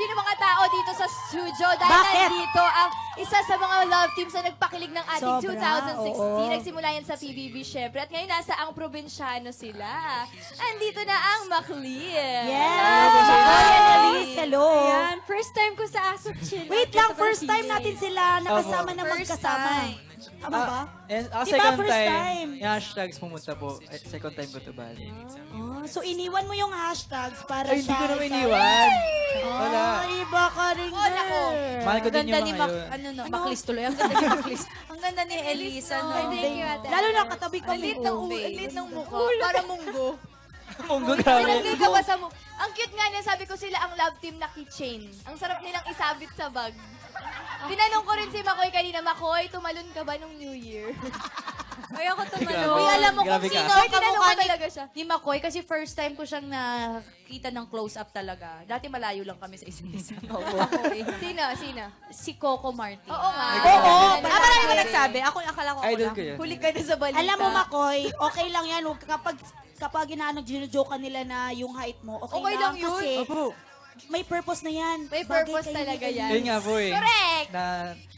ng mga tao dito sa studio dahil Bakit? nandito ang isa sa mga love teams na nagpakilig ng ating Sobra, 2016. oo. Nagsimula yan sa PBB, syempre. At ngayon, nasa ang probinsyano sila. Andito na ang Maclean. Yes! Makoy and Elise, hello! Ayan, first time ko sa Asok Chill. Wait lang, first time natin sila nakasama na First magkasama. time. Tama ba? Diba, Second first time. time? Yung hashtags pumunta po. Second time ko to bali. Oh, so iniwan mo yung hashtags para Ay, hindi ko naman sa- iniwan. Wala. Oh, iba ka rin girl. Mahal ko din Ganda yung ni mga Mac, yun. Maclis tuloy. Ang ganda ni Maclis. Ang ganda ni Elisa, no? Thank you, ate. Lalo na katabi kami. Lit ng mukha. Para munggo. Munggo, grabe. Pinagay ka ba sa mo? Ang cute nga niya, sabi ko sila ang love team na keychain. Ang sarap nilang isabit sa bag. Tinanong ko rin si Makoy kanina, Makoy, tumalon ka ba nung New Year? Ay, ako Grabe. tumalon. Uy, alam mo Grabe kung ka. sino Ay, ang tinanong kamukha ko talaga siya. ni Makoy kasi first time ko siyang nakita ng close-up talaga. Dati malayo lang kami sa isa't isa. Sino? Si Coco Martin. Oo nga. Oo, Marami ko nagsabi. Akala ko ako Idol lang. ko yun. Huli ka na sa balita. Alam mo, Makoy, okay lang yan. Kapag gino-joke nila na yung height mo, okay lang yun. Kasi Opo. may purpose na yan. May Bagay purpose kayo ni talaga Elise. yan. Yun nga po eh. Correct!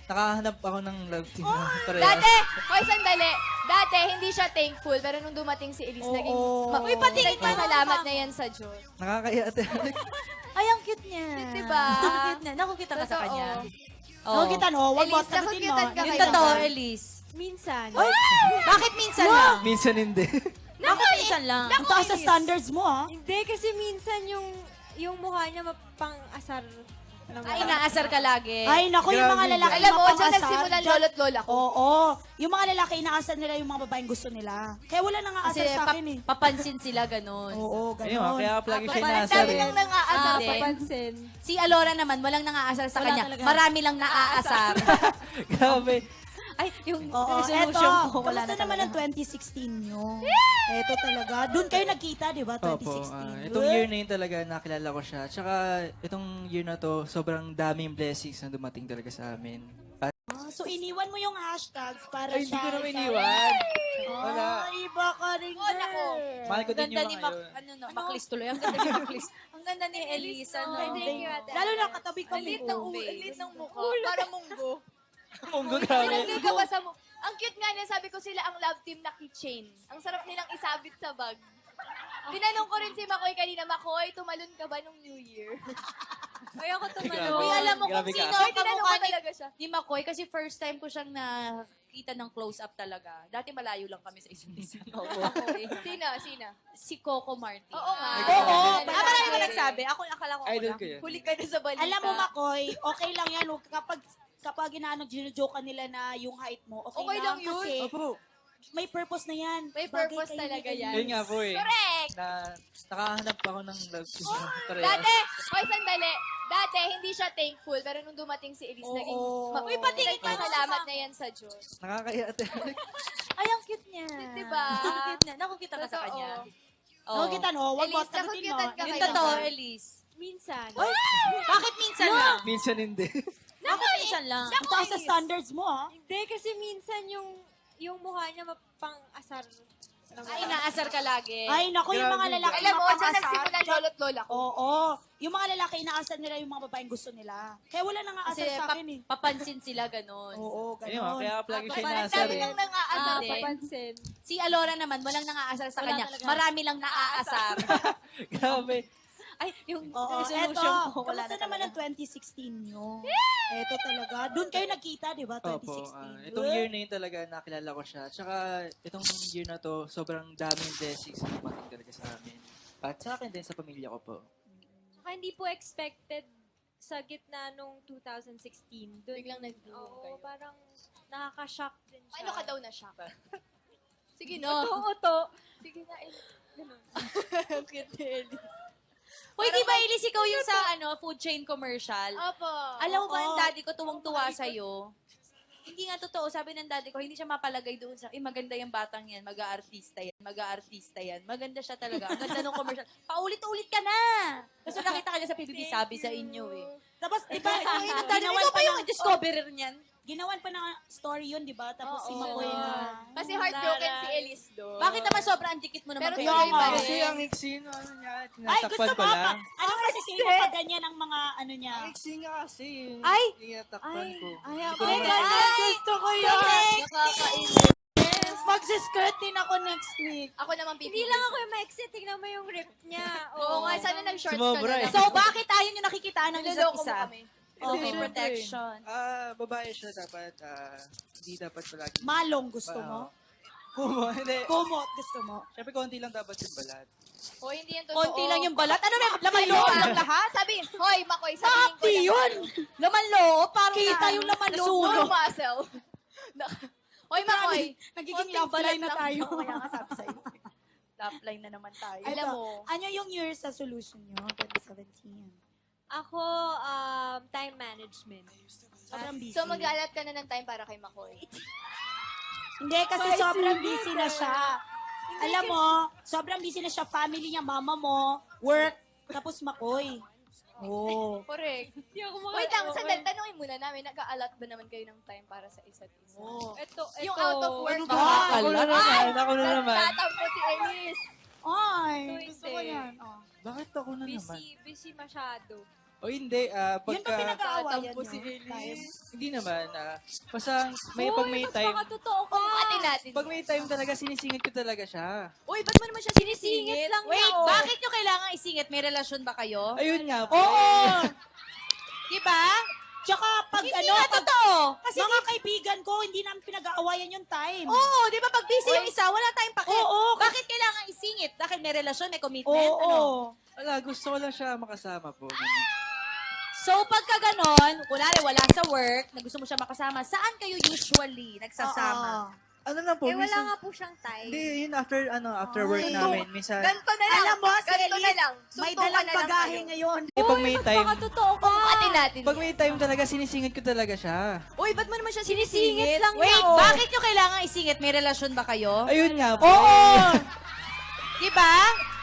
Nakahanap ako ng love team na parehas. Dati, hoy, sandali. Dati, hindi siya thankful. Pero nung dumating si Elise, Oo. naging... Uy, patingin ka Salamat na yan sa Diyos. Nakakaya ate. Ay, ang cute niya. Diba? Ang cute niya. Nakukita ka sa Totoo. kanya. Oh, kita no, wag mo Elise, sagutin mo. nakukyutan ka Yung kayo. totoo, Elise. Minsan. Bakit minsan lang? Minsan hindi. Bakit minsan lang? Ang taas sa standards mo, ha? Hindi, kasi minsan yung mukha niya mapang-asar naman. Ay, inaasar ka lagi. Ay, naku, yung mga Grabe. lalaki Alam mo, dyan mapang-asar, nagsimulan dyan- lolo't lola ko. Oo. Yung mga lalaki, inaasar nila yung mga babaeng gusto nila. Kaya wala nang Kasi aasar sa akin eh. papansin sila ganun. Oo, Ayun nga, gano'n. kaya palagi siya Ang inaasar dami eh. nang nang-aasar Ah, sa Papansin. Si Alora naman, walang nang-aasar sa Wala kanya. talaga. Marami lang naaasar. Grabe. Ay, yung Oo, resolution eto. ko, wala Kamusta na naman ang talaga. 2016 nyo? Eto talaga. Doon kayo nagkita, di ba? Opo. 2016. Itong year na yun talaga nakilala ko siya. Tsaka itong year na to, sobrang daming blessings na dumating talaga sa amin. At So, iniwan mo yung hashtags para ay, hindi sa... ko naman iniwan. Wala. Iba ka rin, girl. Mahal ko Ang din ganda yung ni mga yun. Maclis tuloy. Ang ganda ni Maclis. Ang ganda ni Elisa, no? Thank you, ate. Lalo na katabi Ang kami. lit ng mukha. Para munggo. Munggo, grabe. Pinagay ka ba sa mo? Ang cute nga niya, sabi ko sila ang love team na keychain. Ang sarap nilang isabit sa bag. Tinanong ko rin si Makoy kanina, Makoy, tumalon ka ba nung New Year? Ay, ako Grabe. tumalon. Uy, alam mo kung Grabe ka. sino Hoy, ang tinanong kamukha ko talaga siya. ni Makoy kasi first time ko siyang nakita ng close-up talaga. Dati malayo lang kami sa isa't isa. Sino? Si Coco Martin. Oo nga. Oo, Marami ko nagsabi. Akala ko ako Idol lang. ko yun. Huli ka na sa balita. Alam mo, Makoy, okay lang yan. Kapag gino-joke nila na yung height mo, okay lang yun. Kasi Opo. may purpose na yan. May Bagay purpose kayo ni talaga Elise. yan. Yun nga po eh. Correct! Nakahanap ako ng love team na parehas. Dati, hoy, sandali. Dati, hindi siya thankful. Pero nung dumating si Elise, Oo. naging... Uy, patingin ka. Salamat na yan sa Diyos. Nakakaya ate. Ay, ang cute niya. Diba? Ang cute niya. Nakukita ka sa Totoo. kanya. Oh, kita no, wag mo Elise, sagutin mo. nakukyutan ka Yung kayo. totoo, Elise. Minsan. Bakit minsan lang? Minsan hindi. Bakit minsan lang? Ang taas sa standards mo, ha? Hindi, kasi minsan yung mukha niya mapang-asar naman. Ay, inaasar ka lagi. Ay, naku, yung mga Grabe. lalaki Alam mo, dyan mapang-asar. nagsimulan lolo't lola ko. Oo. Yung mga lalaki, inaasar nila yung mga babaeng gusto nila. Kaya wala nang Kasi aasar sa akin eh. papansin sila ganun. Oo, Ayun nga, gano'n. kaya palagi siya Ang inaasar dami eh. nang nang-aasar Ah, sa Papansin. Si Alora naman, walang nang-aasar sa Wala kanya. talaga. Marami lang naaasar. Grabe. Ay, yung Oo, resolution eto. ko, wala na Kamusta naman ang talaga. 2016 nyo? Eto talaga. Doon kayo nagkita, di ba? Opo. 2016. Itong year na yun talaga nakilala ko siya. Tsaka itong year na to, sobrang daming blessings na dumating talaga sa amin. At sa akin din, sa pamilya ko po. Saka hindi po expected sa gitna nung 2016. Doon, Biglang nag-bloom Oo, kayo. parang nakaka-shock din siya. Paano ka daw na-shock? Sige na. Oo. Sige na, Elise. Ang cute ni Ellie. Uy, di ba, Elise, ikaw yung sa food chain commercial? Opo. Alam mo ba, ang Oo. daddy ko tuwang-tuwa sa'yo? Hindi nga totoo. Sabi ng daddy ko, hindi siya mapalagay doon sa, maganda yung batang yan, mag-aartista yan, mag-aartista yan. Maganda siya talaga. Ang ganda ng commercial. Paulit-ulit ka na! Kasi nakita ka niya sa PBB, sabi sa inyo eh. Tapos, di ba, Ang daddy, ikaw pa yung discoverer niyan? ginawan pa ng story yun, di ba? Tapos si Oo. Makoy na... Kasi heartbroken si Elise doon. Bakit naman sobrang dikit mo naman Pero kay tuloy Elise? pa rin. Kasi ang iksi, ano niya, Ay, gusto tinatakpan ko mo lang. Ano kasi mo pag niya ng mga ano niya. Mixing nga kasi. Ay! Inatakpan ko. Ay, Hindi ko oh my na- God. Ay, gusto ko yun. Nakakainis. Magsiskirt din ako next week. Ako naman pipili. Hindi lang ako yung maiksi. Tignan mo yung rip niya. Oo nga, sana nag-shorts ka Sumobra na eh. lang. So, bakit ayaw nyo nakikitaan ng isa't Niloloko mo isa? kami. Okay, Syempre. protection. Babae siya dapat. Hindi dapat palagi. Malong gusto mo? Kumo, hindi. Kumot gusto mo? Siyempre, konti lang dapat yung balat. Hoy, hindi yan totoo. Konti lang yung balat. Ano na, laman loob lang lahat? Sabi, hoy, Makoy, sabihin ko Happy lang. yun! Laman loob? Parang Kita yung laman loob. No muscle. Hoy, Makoy. Nagiging konting love balat line na lang. tayo. Oo, kaya nga sabi sa'yo. top line na naman tayo. Alam mo. Ano yung New Year's resolution nyo? 2017. Ako, time management. Sobrang busy. So, mag-alat ka na ng time para kay Makoy. Hindi, kasi sobrang busy na siya. Alam mo, sobrang busy na siya. Family niya, mama mo, work, tapos Makoy. Oh. Correct. Hindi ako Wait lang, sandali. Tanungin muna namin, nag-aalat ba naman kayo ng time para sa isa't isa? Oh. Ito. Yung out of work. ba? Ako na naman. Ako na naman. Tatampo si Elise. Ay, Ito gusto ko hindi. yan. Oh. Bakit ako na naman? Busy masyado. O hindi, Yun ba pagka... pinag-aawayan tatampo nyo? si Elise. Time? Hindi naman. Basta pag may time... Baka totoo ka. Atin natin. Pag may time talaga, sinisingit ko talaga siya. Uy, ba't mo naman siya sinisingit? Singit lang Wait, niya, oh. bakit nyo kailangan isingit? May relasyon ba kayo? Ayun nga po. Oo! Diba? Tsaka pag Hindi ano, nga pag totoo. kasi mga kaibigan ko, hindi namin pinag-aawayan yung time. Oo, di ba pag busy yung isa, wala tayong pake. Oo. Bakit kailangan isingit? Dahil may relasyon, may commitment, Oo. ano? Wala, gusto ko lang siya makasama po. Ganun. So, pagka ganon, kunwari wala sa work, na gusto mo siya makasama, saan kayo usually nagsasama? Ano lang po, Eh, wala minsan... nga po siyang time. Hindi, yun after work Ay. namin. Minsan, Ganto na lang. Alam mo, si Ganto na Elise, lang. May Suntukan dalang na lang bagahe kayo. ngayon. pag may time... Baka totoo ka. Atin natin. Pag may time talaga, sinisingit ko talaga siya. Uy, ba't mo naman siya Sinisingit sinisingit? lang Wait, niya, oh. bakit nyo kailangan isingit? May relasyon ba kayo? Ayun nga po. Oo! Diba?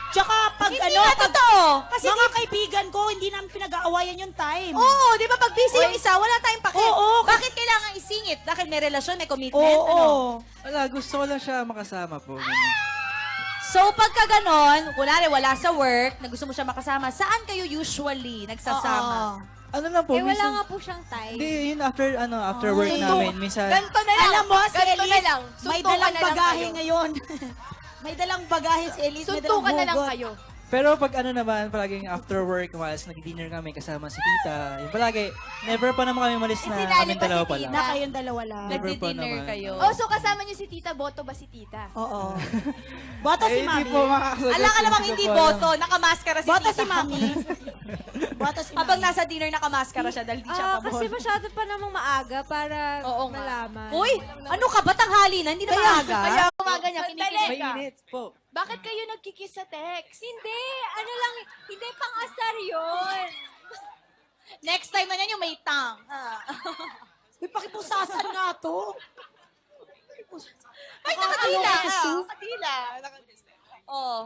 Tsaka pag Hindi ano, nga pag totoo. kasi mga kaibigan ko, hindi namin pinag-aawayan yung time. Oo, di ba pag busy yung isa, wala tayong pake. Oo. Bakit kailangan isingit? Dahil may relasyon, may commitment, Oo. ano? Wala, gusto ko lang siya makasama po. Ganun. So, pagka ganon, kunwari wala sa work, na gusto mo siya makasama, saan kayo usually nagsasama? Ano lang po, Eh, wala minsan... nga po siyang time. Hindi, yun after work namin. Minsan, Ganto na lang. Alam mo, si Ganto na Elise, lang. may Suntukan dalang na lang bagahe kayo. ngayon. May dalang bagahe si Elise, may dalang Suntukan na lang hugot. kayo. pero pag ano naman, palaging after work, once nag-dinner kami kasama si tita. Yung palagi, never pa naman kami malis na Sinali kami pa si dalawa pa tita. lang. Na kayong dalawa lang. Never pa Nagdi-dinner naman. kayo. Oh, so kasama niyo si tita, boto ba si tita? Oo. Boto si Hindi Mami. po makakasagot. Alam ka namang ko hindi po alam. boto, nakamaskara si Boto tita. si Mami. Boto si Mami. Habang nasa dinner, nakamaskara siya dahil di siya pa Kasi masyado pa namang maaga para Oo nga. malaman. Uy, ano ka ba? Tanghali na, hindi na maaga. Kaya umaga niya, kinikilig May ka. minutes po. Bakit kayo nagkikiss sa text? Hindi, ano lang, hindi pang-asar yun. Next time na yan yung may tang. Uy, pakipusasan nga to. Ay, Nakakaloka nakatila. si Sue. Nakatila. Oh.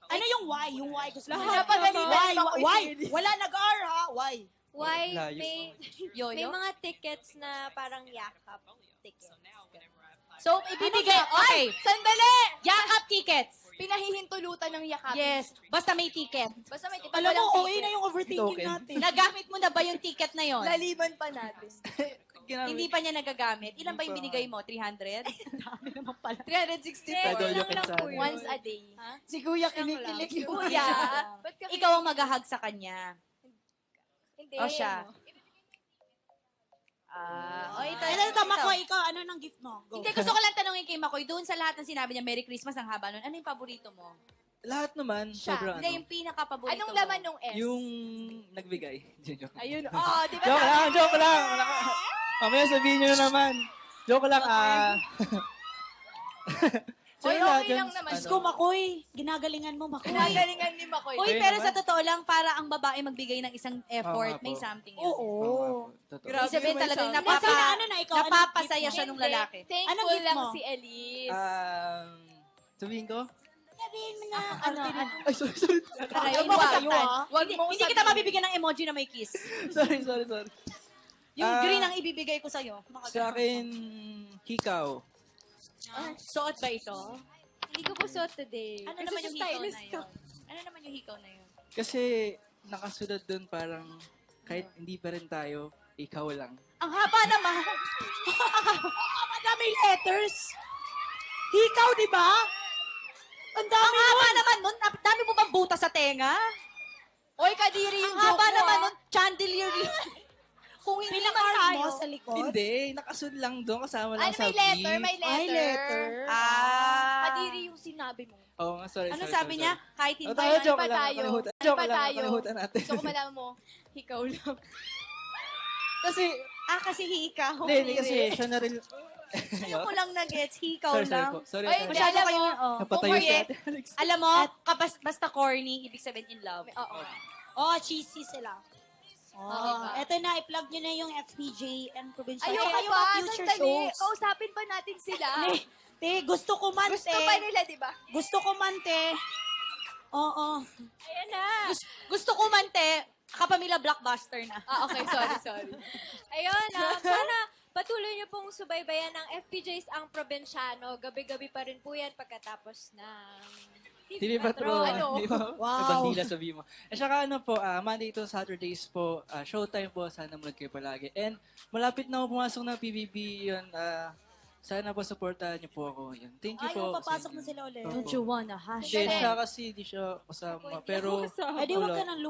Ano yung why? Yung why gusto ko. Napagalitan Why? ni Makoy Why? si Elise. Wala nag-R ha? Why? Why Layo. may Yo-yo? mga tickets na parang yakap tickets. So, ibibigay, okay. Sandali! Yakap tickets. Pinahihintulutan ng yakap. Yes. Basta may ticket. Basta may tipa. Alam mo, walang okay ticket. na yung overthinking Token. natin. Nagamit mo na ba yung ticket na yon? Laliban pa natin. Hindi pa niya nagagamit. Ilan ba yung binigay mo? 300? 360 Pedal Lang yung lang po kinsan. yun. once a day. Si Kuya kinikilig yung Kuya, ba't ka Ikaw ang maghahag sa kanya. Hindi. O siya? ano? O ito. Ano tama ko, ikaw, ano nang gift mo? Go. Hindi, gusto ko lang tanongin kay Makoy, doon sa lahat ng sinabi niya, Merry Christmas, ang haba nun, ano yung paborito mo? Lahat naman, Siya. sobrang Hindi, yung pinaka-paborito Anong mo. laman nung S? Yung nagbigay. Joke. Ayun. Oh, di ba Joke sabi- lang, joke lang. Wala ka. Mamaya sabihin nyo na naman. Joke lang, So, Hoy, yun lahat okay yun, lang naman. ano, Ko, Makoy. Ginagalingan mo, Makoy. Kinagalingan ni Makoy. Uy, Ayun pero naman. sa totoo lang, para ang babae magbigay ng isang effort, Oo nga may po. something yun. Oo. Totoo. Grabe Ibig sabihin naman talagang siya. Hindi, sino, ano na ikaw? Anong napapasaya gift siya mo? nung lalaki. Thankful Anong gift lang mo? si Elise. Sabihin ko? Sabihin mo na. Ano? Ay, sorry. Aray, Ayaw mo wag. kayo, ah. Wag Hindi, mo hindi kita mabibigyan ng emoji na may kiss. sorry. Yung Ah, green ang ibibigay ko sa'yo. Sa akin, hikaw. Suot ba ito? Hindi ko po suot today. Ano naman yung hikaw na Stylist ko. yun? Ano naman yung hikaw na yun? Kasi, nakasunod dun parang kahit hindi pa rin tayo, ikaw lang. Ang haba naman. Ang daming letters. Hikaw, di ba? Ang dami Ang haba naman nun. Dami mo bang buta sa tenga? Oy, kadiri yung Ang haba joke mo, naman ah. nun. Chandelier yun. Kung hindi man Pinaka-art tayo. mo sa likod. Hindi, nakasunod lang doon, kasama lang Ano, sa may letter, beat. may letter. Ay, letter. Kadiri yung sinabi mo. Oo nga, sorry. Ano sorry, sabi sorry, niya? sorry. Kahit hindi Tayo, man. joke pa lang, tayo? nakalimutan. Ano Joke pa lang, tayo? nakalimutan natin. Gusto ko malaman mo, ikaw lang. Kasi, Kasi hikaw. hindi kasi siya na rin. Ayaw ko lang na-gets. Hikaw Sorry, sorry lang. po. Sorry, Oy, sorry. Masyado Alam kayo. mo, Napatayo Kung si hindi, Ate Alex. alam mo, basta corny, ibig sabihin in love. Oo. Oh, cheesy sila. Okay Oh, ba? eto na, i-plug nyo na yung FPJ and Provincial. Ayoko Yung pa, mga future sandali. shows. Kausapin pa natin sila. Te, gusto ko man, Gusto te. pa nila, di ba? Gusto ko man, te. Oo. Ayan na. Gusto ko man, te, kapamilya blockbuster na. Okay, sorry. Ayun, sana patuloy niyo pong subaybayan ng FPJs ang probinsyano. Gabi-gabi pa rin po yan pagkatapos ng TV Patrol. Ano? Di ba? Wow. Bandila sabi mo. At saka ano po, Monday to Saturdays po, showtime po, sana manood kayo palagi. And malapit na po pumasok ng PBB yun. Sana po supportahan niyo po ako. Yun. Thank you Ay, po. papasok sa na inyo. sila ulit. Opo. Don't you wanna Hindi, hash? siya kasi di siya kasama. Pero, Ay, di, wag wala. ka nang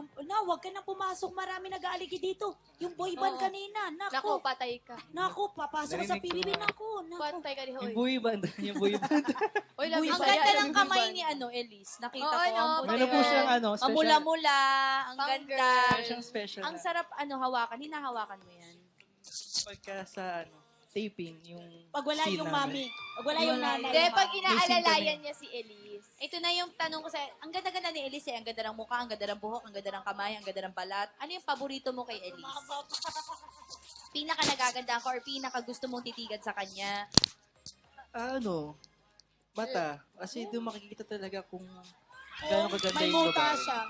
wag ka nang pumasok. Marami nag-aaligi dito. Yung boy band Oo. kanina. Naku, patay ka. Naku, papasok sa Narinig ko PBB. nga. Naku. Patay ka ni Yung Hoy. buhay band. Yung buhay band. Oy, love you Ang sa'yo, ganda love ng you, kamay Ban. ni Elise. Nakita Oo, ko. ano, Ang Meron po Ayan. siyang special. Mamula-mula. Ang Pang ganda. girl. Meron siyang special. Ang sarap hawakan. Hinahawakan mo yan. Pagka sa taping, yung Pag wala scene yung namin. mami. Pag wala yung nanay. Hindi, pag May inaalalayan niya si Elise. Ito na yung tanong ko sa... Ang ganda-ganda ni Elise. Ang ganda ng mukha, ang ganda ng buhok, ang ganda ng kamay, ang ganda ng balat. Ano yung paborito mo kay Elise? Pinaka nagaganda ko or pinaka gusto mong titigan sa kanya? Mata. Kasi doon makikita talaga kung gano'ng kaganda May yung muta babae. siya.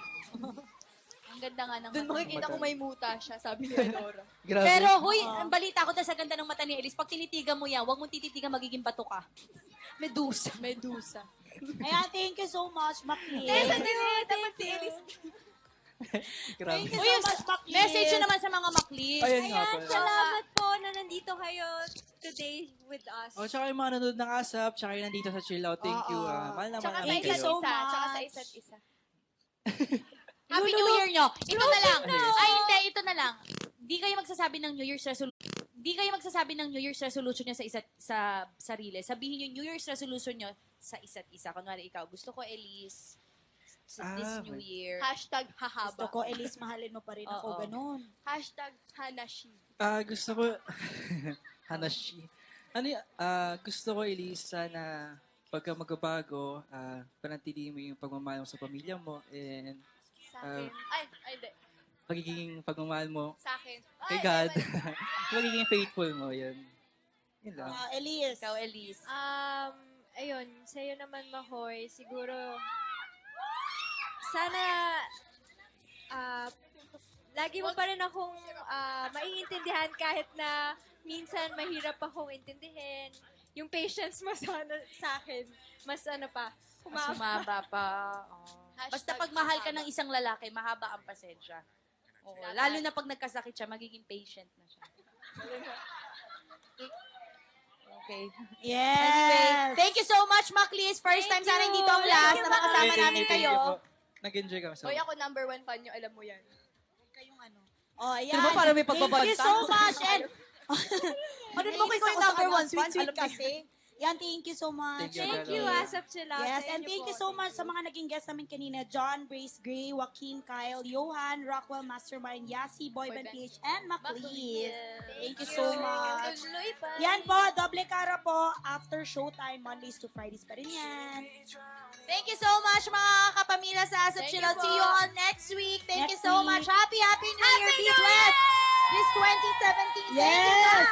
Ang ganda nga ng Doon mata. makikita ko may muta siya, sabi ni Elora. Grabe. Pero, huy, ang balita ko dahil sa ganda ng mata ni Elise, pag tinitigan mo yan, huwag mong tititigan, magiging bato ka. Medusa. Medusa. Ayan, thank you so much, Maclean. Dapat si Elise. Grabe. Thank you so much, Maclean. Message yun naman sa mga maklis. Ayun nga Ayan, pala. salamat po na nandito kayo today with us. Oh, tsaka yung mga nanonood ng ASAP, tsaka yung nandito sa Chill Out. Thank you. Mahal na Tsaka mahal sa Thank namin you isa't so kayo. isa. Tsaka sa much. isa't isa. Happy New Year nyo. Ito na lang. Ano yun? Ay, hindi. Ito na lang. Di kayo magsasabi ng New Year's resolution. Di kayo magsasabi ng New Year's resolution nyo sa sarili. Sabihin yung New Year's resolution nyo sa isa't isa. Kunwari ikaw, gusto ko, Elise, this New okay. Year. Hashtag Gusto hahaba. ko, Elise, mahalin mo pa rin ako. Oo. Ganun. Hashtag hanashi. Gusto ko, Hanashi. Gusto ko, Elise, sana pagka magbabago, panatilihin mo yung pagmamahal mo sa pamilya mo and Sa akin. Ay, hindi. pagiging pagmamahal mo Sa akin. kay Ay, God. naman. Pagiging faithful mo, yun. Yun lang. Elise. Ikaw, Elise. Ayun, sa'yo naman, Mahoy, siguro, sana, lagi mo pa rin akong maiintindihan kahit na minsan mahirap akong intindihin. Yung patience mo sana sa akin, mas Mas humaba pa. Oh. Basta pag mahal ka ng isang lalaki, mahaba ang pasensya. Oo. Lalo na pag nagkasakit siya, magiging patient na siya. Okay. Yes. Thank you so much, Maclis. First time sana hindi to ang last na makasama namin kayo. Nag-enjoy kami. Oy, ako number 1 fan nyo, alam mo yan. Kayong ano. Oh, ayan. Sino ba parang may Thank you pagbabanta? so much. And, Ano mo kayo yung number one fan? Sweet, Alam mo kasi. Yan, thank you so much. Thank Thank you, you, Hello. Asap Chila. Yes, and thank you so much sa mga naging guests namin kanina. John, Brace Gray, Joaquin, Kyle, Johan, Rockwell, Mastermind, Yasi, Boyband PH, and Macleese. Thank you so much. Tuloy pa. Yan po, doble cara po. After showtime, Mondays to Fridays pa rin yan. Thank you so much, mga kapamilya sa Asap Thank Chill you Out. po. See you all next week. Thank you Next so week. much. Happy New Year. Be blessed. This 2017. Thank you so Yes!